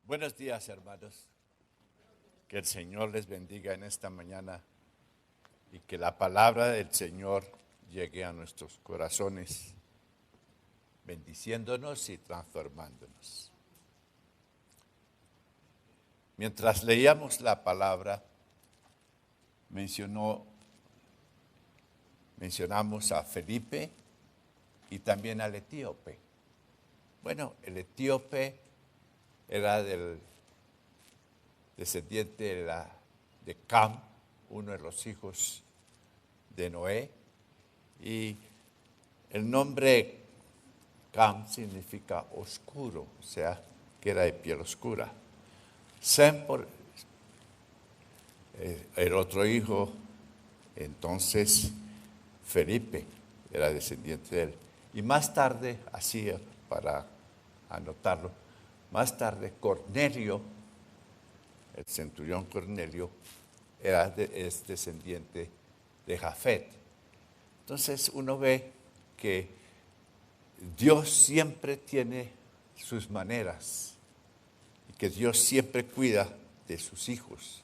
Buenos días, hermanos. Que el Señor les bendiga en esta mañana y que la palabra del Señor llegue a nuestros corazones, bendiciéndonos y transformándonos. Mientras leíamos la palabra, mencionamos a Felipe y también al etíope. Bueno, el etíope era del descendiente de Cam, uno de los hijos de Noé, y el nombre Cam significa oscuro, o sea, que era de piel oscura. Sem, el otro hijo, entonces Felipe, era descendiente de él. Y más tarde, así para anotarlo, más tarde Cornelio, el centurión Cornelio, es descendiente de Jafet. Entonces uno ve que Dios siempre tiene sus maneras y que Dios siempre cuida de sus hijos,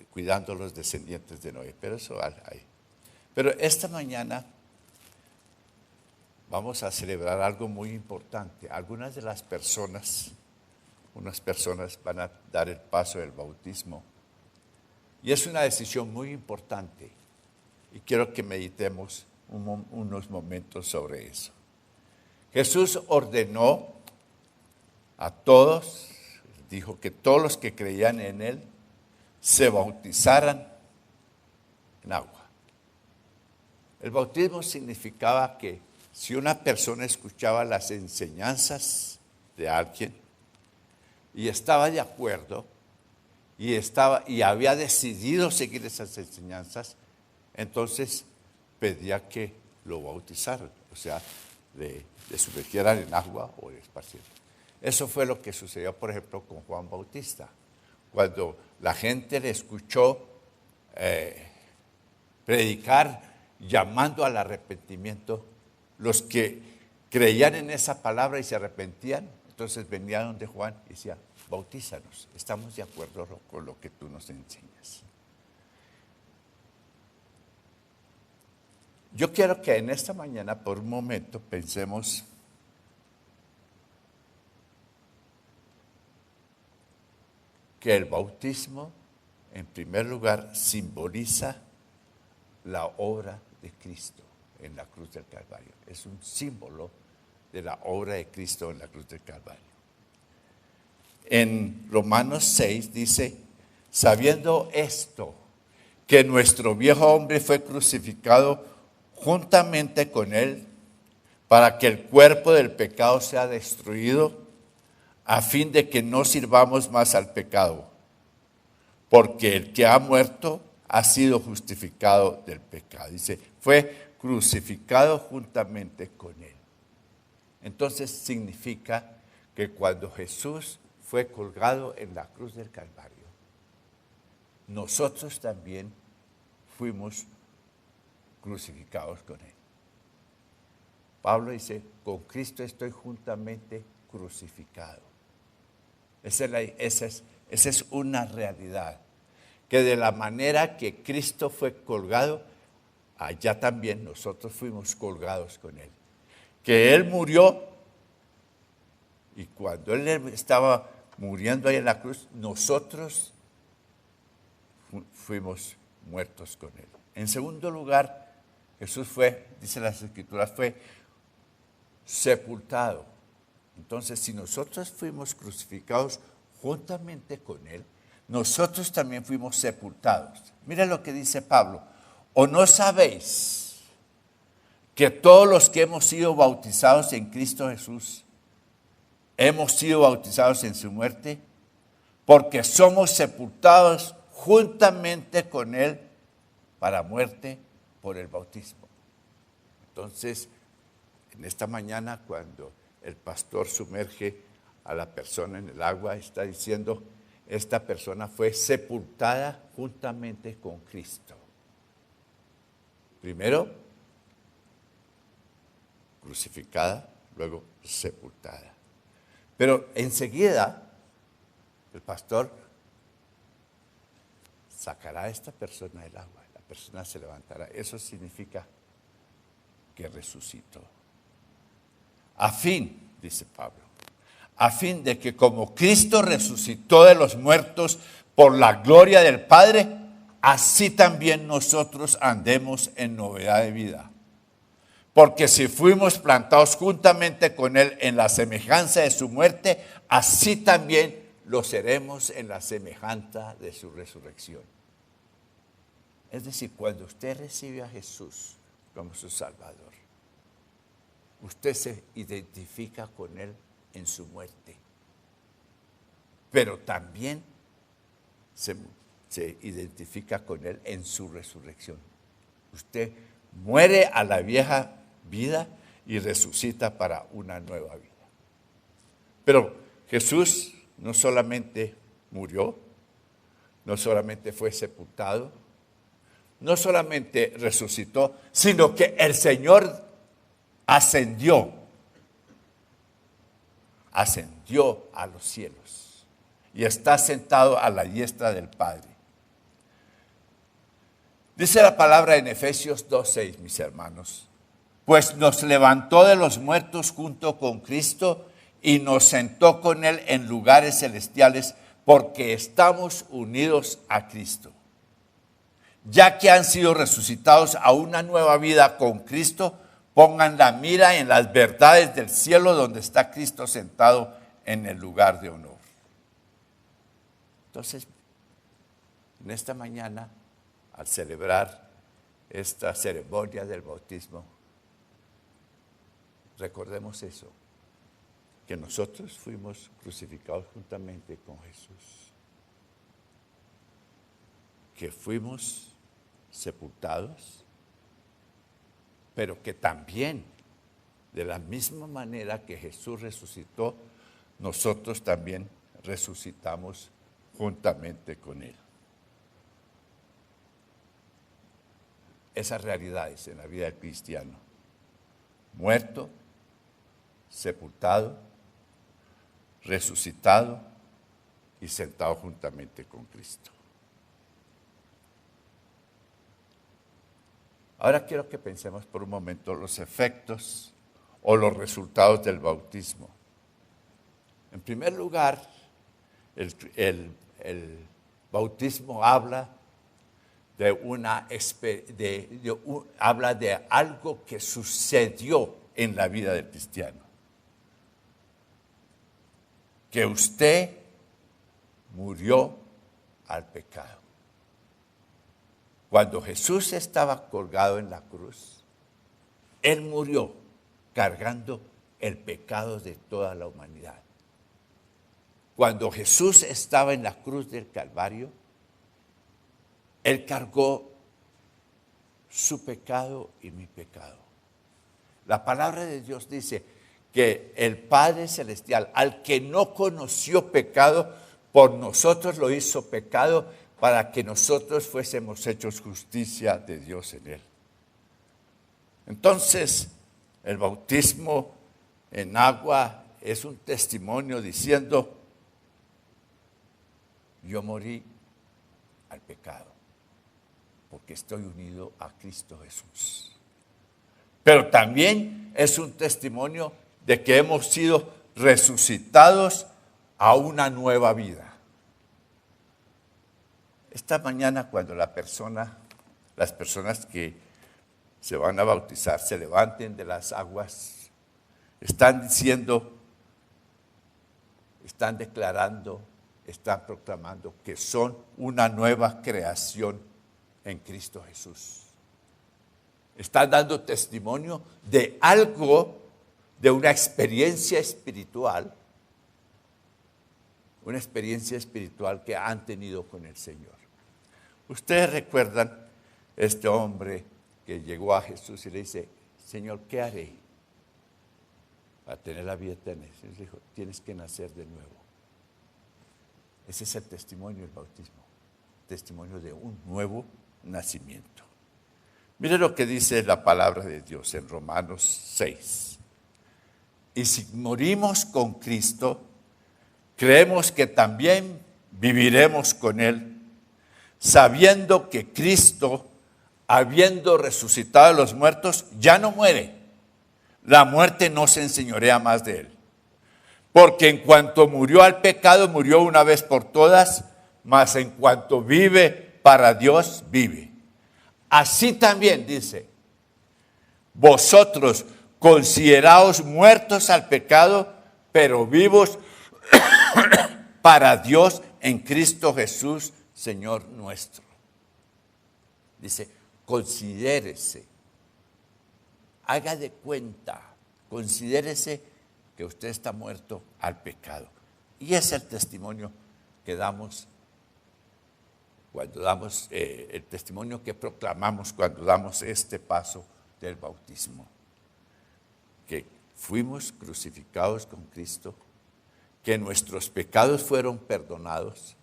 cuidando los descendientes de Noé. Pero eso hay. Pero esta mañana vamos a celebrar algo muy importante. Algunas de las personas, unas personas van a dar el paso del bautismo. Y es una decisión muy importante. Y quiero que meditemos unos momentos sobre eso. Jesús ordenó a todos, dijo que todos los que creían en Él se bautizaran en agua. El bautismo significaba que si una persona escuchaba las enseñanzas de alguien y estaba de acuerdo y había decidido seguir esas enseñanzas, entonces pedía que lo bautizaran, o sea, le sumergieran en agua o le esparcieran. Eso fue lo que sucedió, por ejemplo, con Juan Bautista. Cuando la gente le escuchó predicar llamando al arrepentimiento, los que creían en esa palabra y se arrepentían, entonces venían donde Juan y decía, bautízanos, estamos de acuerdo con lo que tú nos enseñas. Yo quiero que en esta mañana, por un momento, pensemos que el bautismo, en primer lugar, simboliza la obra de Cristo en la cruz del Calvario. Es un símbolo de la obra de Cristo en la cruz del Calvario. En Romanos 6 dice, sabiendo esto, que nuestro viejo hombre fue crucificado juntamente con él, para que el cuerpo del pecado sea destruido, a fin de que no sirvamos más al pecado, porque el que ha muerto ha sido justificado del pecado. Dice, fue crucificado juntamente con él. Entonces significa que cuando Jesús fue colgado en la cruz del Calvario, nosotros también fuimos crucificados con él. Pablo dice, con Cristo estoy juntamente crucificado. Esa es una realidad, que de la manera que Cristo fue colgado, allá también nosotros fuimos colgados con él. Que él murió y cuando él estaba muriendo ahí en la cruz, nosotros fuimos muertos con él. En segundo lugar, Jesús fue, dice las Escrituras, fue sepultado. Entonces, si nosotros fuimos crucificados juntamente con él, nosotros también fuimos sepultados. Mira lo que dice Pablo. ¿O no sabéis que todos los que hemos sido bautizados en Cristo Jesús, hemos sido bautizados en su muerte? Porque somos sepultados juntamente con él para muerte por el bautismo. Entonces, en esta mañana, cuando el pastor sumerge a la persona en el agua, está diciendo, esta persona fue sepultada juntamente con Cristo. Primero, crucificada, luego sepultada. Pero enseguida el pastor sacará a esta persona del agua, la persona se levantará. Eso significa que resucitó. A fin, dice Pablo, a fin de que como Cristo resucitó de los muertos por la gloria del Padre, así también nosotros andemos en novedad de vida. Porque si fuimos plantados juntamente con Él en la semejanza de su muerte, así también lo seremos en la semejanza de su resurrección. Es decir, cuando usted recibe a Jesús como su Salvador, usted se identifica con Él en su muerte, pero también se identifica con Él en su resurrección. Usted muere a la vieja vida y resucita para una nueva vida. Pero Jesús no solamente murió, no solamente fue sepultado, no solamente resucitó, sino que el Señor ascendió a los cielos y está sentado a la diestra del Padre. Dice la palabra en Efesios 2:6, mis hermanos, pues nos levantó de los muertos junto con Cristo y nos sentó con Él en lugares celestiales porque estamos unidos a Cristo. Ya que han sido resucitados a una nueva vida con Cristo, pongan la mira en las verdades del cielo donde está Cristo sentado en el lugar de honor. Entonces, en esta mañana, al celebrar esta ceremonia del bautismo, recordemos eso, que nosotros fuimos crucificados juntamente con Jesús, que fuimos sepultados, pero que también, de la misma manera que Jesús resucitó, nosotros también resucitamos juntamente con Él. Esas realidades en la vida del cristiano: muerto, sepultado, resucitado y sentado juntamente con Cristo. Ahora quiero que pensemos por un momento los efectos o los resultados del bautismo. En primer lugar, el bautismo habla habla de algo que sucedió en la vida del cristiano. Que usted murió al pecado. Cuando Jesús estaba colgado en la cruz, Él murió cargando el pecado de toda la humanidad. Cuando Jesús estaba en la cruz del Calvario, Él cargó su pecado y mi pecado. La palabra de Dios dice que el Padre Celestial, al que no conoció pecado, por nosotros lo hizo pecado para que nosotros fuésemos hechos justicia de Dios en Él. Entonces, el bautismo en agua es un testimonio diciendo: yo morí al pecado porque estoy unido a Cristo Jesús. Pero también es un testimonio de que hemos sido resucitados a una nueva vida. Esta mañana, cuando las personas que se van a bautizar se levanten de las aguas, están diciendo, están declarando, están proclamando que son una nueva creación en Cristo Jesús. Están dando testimonio de algo, de una experiencia espiritual que han tenido con el Señor. Ustedes recuerdan este hombre que llegó a Jesús y le dice: Señor, ¿qué haré para tener la vida eterna? Y Jesús dijo: tienes que nacer de nuevo. Ese es el testimonio del bautismo, testimonio de un nuevo nacimiento. Mire lo que dice la palabra de Dios en Romanos 6. Y si morimos con Cristo, creemos que también viviremos con Él, sabiendo que Cristo, habiendo resucitado de los muertos, ya no muere. La muerte no se enseñorea más de Él. Porque en cuanto murió al pecado, murió una vez por todas, mas en cuanto vive para Dios, vive. Así también dice, vosotros consideraos muertos al pecado, pero vivos para Dios en Cristo Jesús, Señor nuestro. Dice, considérese, haga de cuenta, considérese que usted está muerto al pecado. Y es el testimonio que damos cuando damos, el testimonio que proclamamos cuando damos este paso del bautismo. Que fuimos crucificados con Cristo, que nuestros pecados fueron perdonados,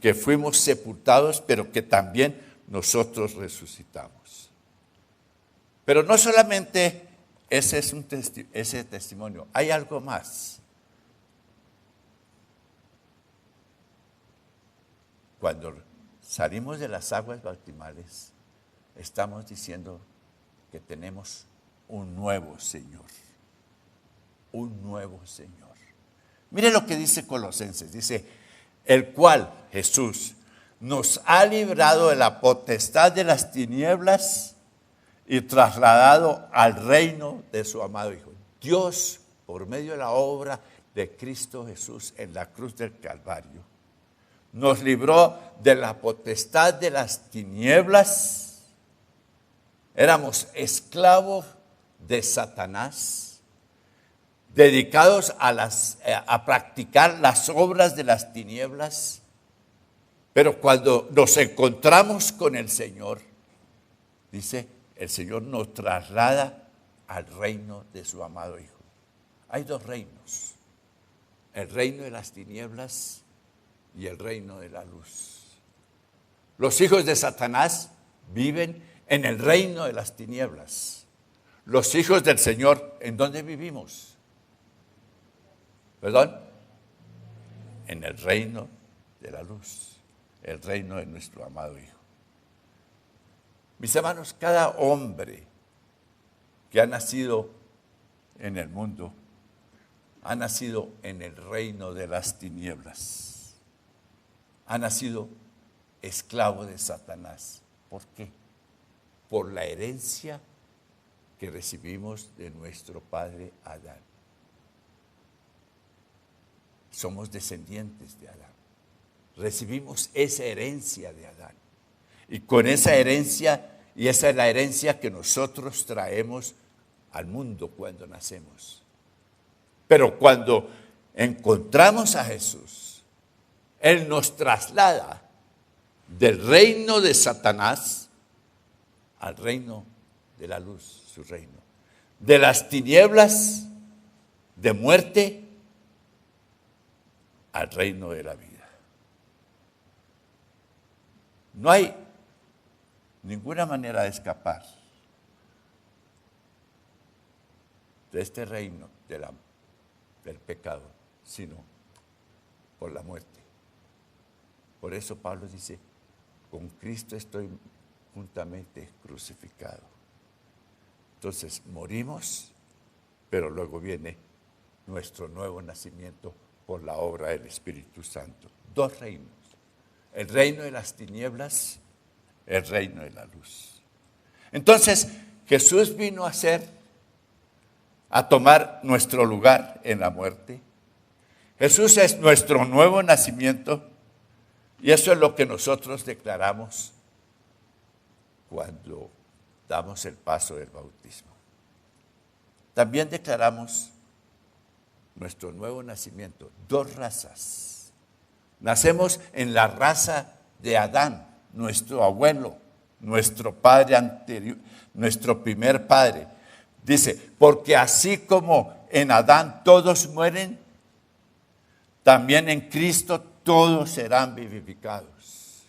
que fuimos sepultados, pero que también nosotros resucitamos. Pero no solamente ese es ese testimonio, hay algo más. Cuando salimos de las aguas bautismales, estamos diciendo que tenemos un nuevo Señor. Un nuevo Señor. Mire lo que dice Colosenses, dice, el cual, Jesús, nos ha librado de la potestad de las tinieblas y trasladado al reino de su amado Hijo. Dios, por medio de la obra de Cristo Jesús en la cruz del Calvario, nos libró de la potestad de las tinieblas. Éramos esclavos de Satanás, dedicados a practicar las obras de las tinieblas. Pero cuando nos encontramos con el Señor, dice, el Señor nos traslada al reino de su amado Hijo. Hay dos reinos, el reino de las tinieblas y el reino de la luz. Los hijos de Satanás viven en el reino de las tinieblas. Los hijos del Señor, ¿en dónde vivimos? ¿Perdón? En el reino de la luz, el reino de nuestro amado Hijo. Mis hermanos, cada hombre que ha nacido en el mundo, ha nacido en el reino de las tinieblas. Ha nacido esclavo de Satanás. ¿Por qué? Por la herencia que recibimos de nuestro padre Adán. Somos descendientes de Adán. Recibimos esa herencia de Adán. Y con esa herencia, y esa es la herencia que nosotros traemos al mundo cuando nacemos. Pero cuando encontramos a Jesús, Él nos traslada del reino de Satanás al reino de la luz, su reino. De las tinieblas de muerte al reino de la vida. No hay ninguna manera de escapar de este reino del pecado, sino por la muerte. Por eso Pablo dice, con Cristo estoy juntamente crucificado. Entonces morimos, pero luego viene nuestro nuevo nacimiento por la obra del Espíritu Santo. Dos reinos, el reino de las tinieblas, el reino de la luz. Entonces Jesús vino a tomar nuestro lugar en la muerte. Jesús es nuestro nuevo nacimiento. Y eso es lo que nosotros declaramos cuando damos el paso del bautismo. También declaramos nuestro nuevo nacimiento, dos razas. Nacemos en la raza de Adán, nuestro abuelo, nuestro padre anterior, nuestro primer padre. Dice, porque así como en Adán todos mueren, también en Cristo todos serán vivificados.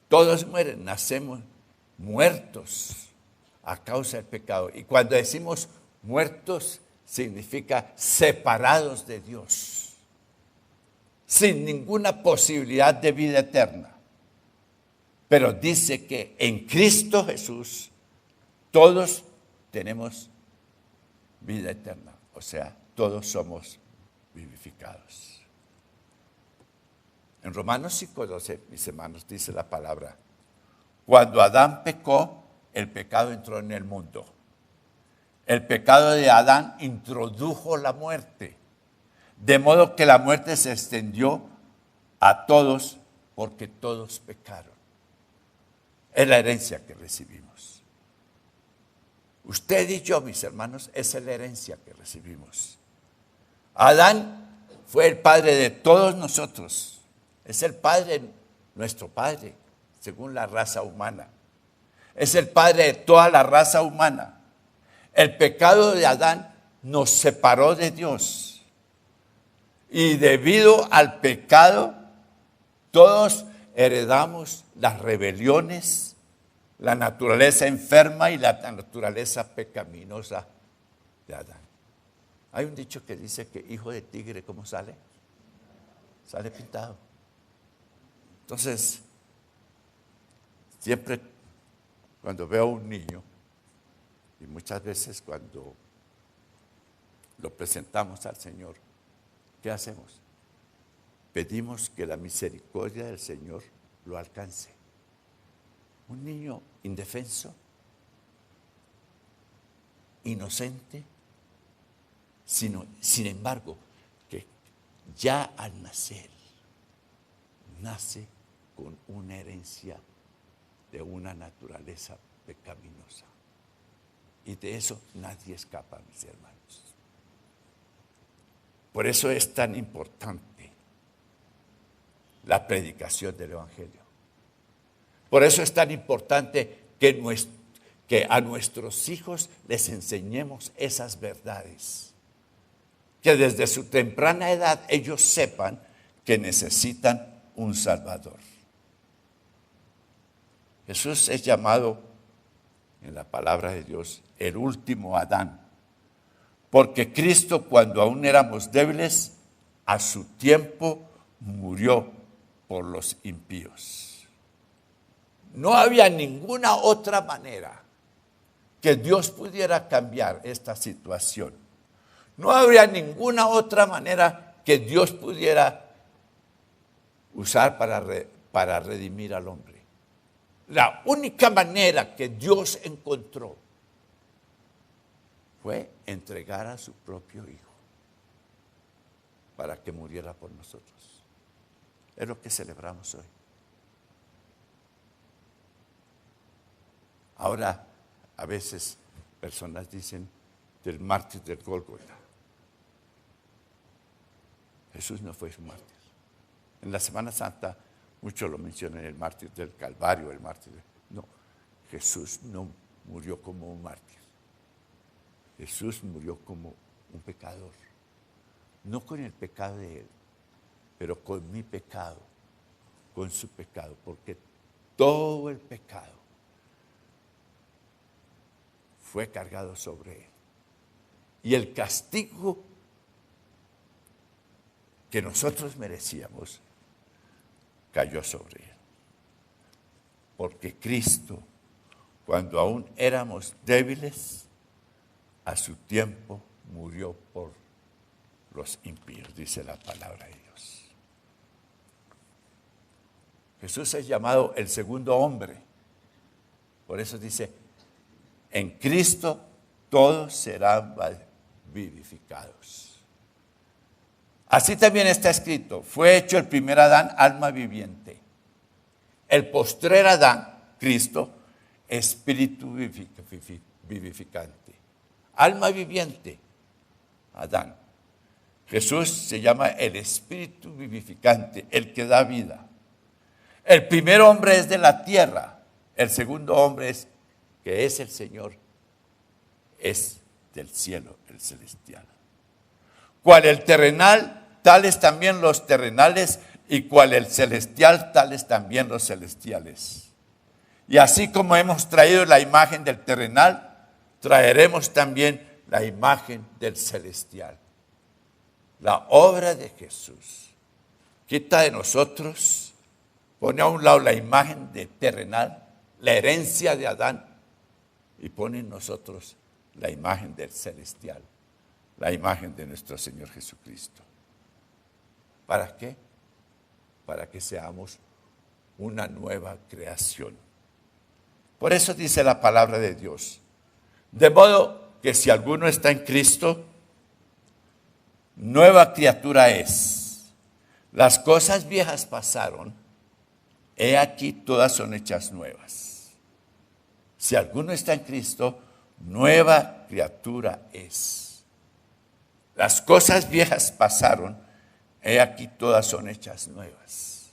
Todos mueren, nacemos muertos a causa del pecado. Y cuando decimos muertos, significa separados de Dios. sin ninguna posibilidad de vida eterna. Pero dice que en Cristo Jesús todos tenemos vida eterna. O sea, todos somos vivificados. En Romanos 5:12, mis hermanos, dice la palabra: cuando Adán pecó, el pecado entró en el mundo. El pecado de Adán introdujo la muerte, de modo que la muerte se extendió a todos porque todos pecaron. Es la herencia que recibimos. Usted y yo, mis hermanos, esa es la herencia que recibimos. Adán fue el padre de todos nosotros. Es el padre, nuestro padre, según la raza humana. Es el padre de toda la raza humana. El pecado de Adán nos separó de Dios. Y debido al pecado, todos heredamos las rebeliones, la naturaleza enferma y la naturaleza pecaminosa de Adán. Hay un dicho que dice que hijo de tigre, ¿cómo sale? Sale pintado. Entonces, siempre cuando veo a un niño, y muchas veces cuando lo presentamos al Señor, ¿qué hacemos? Pedimos que la misericordia del Señor lo alcance. Un niño indefenso, inocente, sin embargo, que ya al nacer, nace con una herencia de una naturaleza pecaminosa. Y de eso nadie escapa, mis hermanos. Por eso es tan importante la predicación del Evangelio. Por eso es tan importante que a nuestros hijos les enseñemos esas verdades. Que desde su temprana edad ellos sepan que necesitan un Salvador. Jesús es llamado en la palabra de Dios el último Adán, porque Cristo, cuando aún éramos débiles, a su tiempo murió por los impíos. No había ninguna otra manera que Dios pudiera cambiar esta situación. No habría ninguna otra manera que Dios pudiera usar para redimir al hombre. La única manera que Dios encontró fue entregar a su propio Hijo para que muriera por nosotros. Es lo que celebramos hoy. Ahora, a veces personas dicen del mártir del Gólgota. Jesús no fue un mártir. En la Semana Santa muchos lo mencionan, el mártir del Calvario, No, Jesús no murió como un mártir. Jesús murió como un pecador. No con el pecado de él, pero con mi pecado, con su pecado, porque todo el pecado fue cargado sobre él. Y el castigo que nosotros merecíamos cayó sobre él. Porque Cristo, cuando aún éramos débiles, a su tiempo murió por los impíos, dice la palabra de Dios. Jesús es llamado el segundo hombre. Por eso dice, en Cristo todos serán vivificados. Así también está escrito, fue hecho el primer Adán alma viviente. El postrer Adán, Cristo, espíritu vivificante. Alma viviente, Adán. Jesús se llama el espíritu vivificante, el que da vida. El primer hombre es de la tierra, el segundo hombre que es el Señor, es del cielo, el celestial. Cual el terrenal, tales también los terrenales, y cual el celestial, tales también los celestiales. Y así como hemos traído la imagen del terrenal, traeremos también la imagen del celestial. La obra de Jesús quita de nosotros, pone a un lado la imagen de terrenal, la herencia de Adán, y pone en nosotros la imagen del celestial, la imagen de nuestro Señor Jesucristo. ¿Para qué? Para que seamos una nueva creación. Por eso dice la palabra de Dios. De modo que si alguno está en Cristo, nueva criatura es. Las cosas viejas pasaron, he aquí todas son hechas nuevas. Si alguno está en Cristo, nueva criatura es. Las cosas viejas pasaron, he aquí todas son hechas nuevas.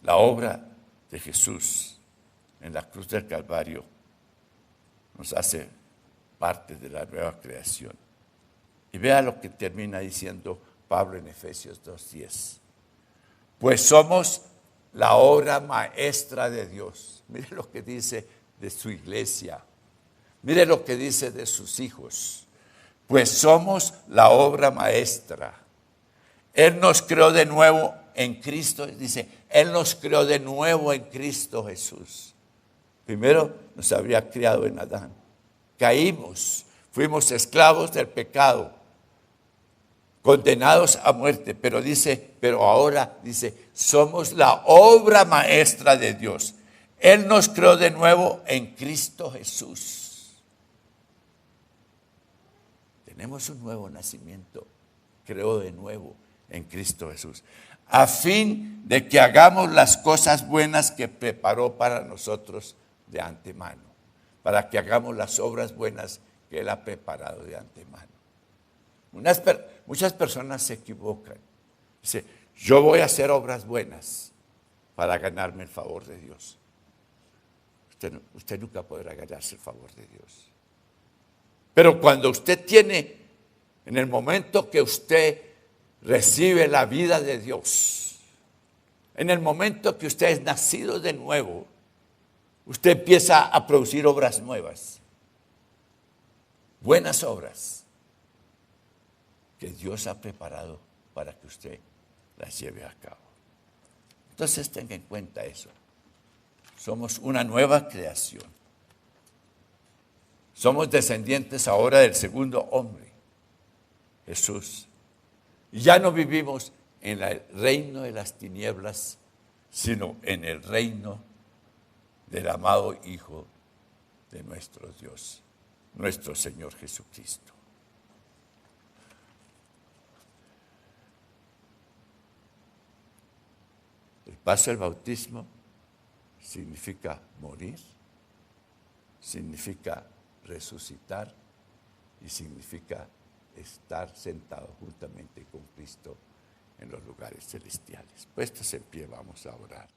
La obra de Jesús en la cruz del Calvario nos hace parte de la nueva creación. Y vea lo que termina diciendo Pablo en Efesios 2:10. Pues somos la obra maestra de Dios. Mire lo que dice de su iglesia. Mire lo que dice de sus hijos. Pues somos la obra maestra. Él nos creó de nuevo en Cristo. Dice, Él nos creó de nuevo en Cristo Jesús. Primero nos había criado en Adán. Caímos, fuimos esclavos del pecado, condenados a muerte. Pero ahora dice, somos la obra maestra de Dios. Él nos creó de nuevo en Cristo Jesús. Tenemos un nuevo nacimiento, creó de nuevo en Cristo Jesús, a fin de que hagamos las cosas buenas que preparó para nosotros de antemano, para que hagamos las obras buenas que Él ha preparado de antemano. Muchas personas se equivocan. Dicen, yo voy a hacer obras buenas para ganarme el favor de Dios. Usted nunca podrá ganarse el favor de Dios. Pero cuando usted tiene, en el momento que usted recibe la vida de Dios, en el momento que usted es nacido de nuevo, usted empieza a producir obras nuevas, buenas obras, que Dios ha preparado para que usted las lleve a cabo. Entonces tenga en cuenta eso. Somos una nueva creación. Somos descendientes ahora del segundo hombre, Jesús. Y ya no vivimos en el reino de las tinieblas, sino en el reino del amado Hijo de nuestro Dios, nuestro Señor Jesucristo. El paso del bautismo significa morir, significa resucitar y significa estar sentado juntamente con Cristo en los lugares celestiales. Puestos en pie, vamos a orar.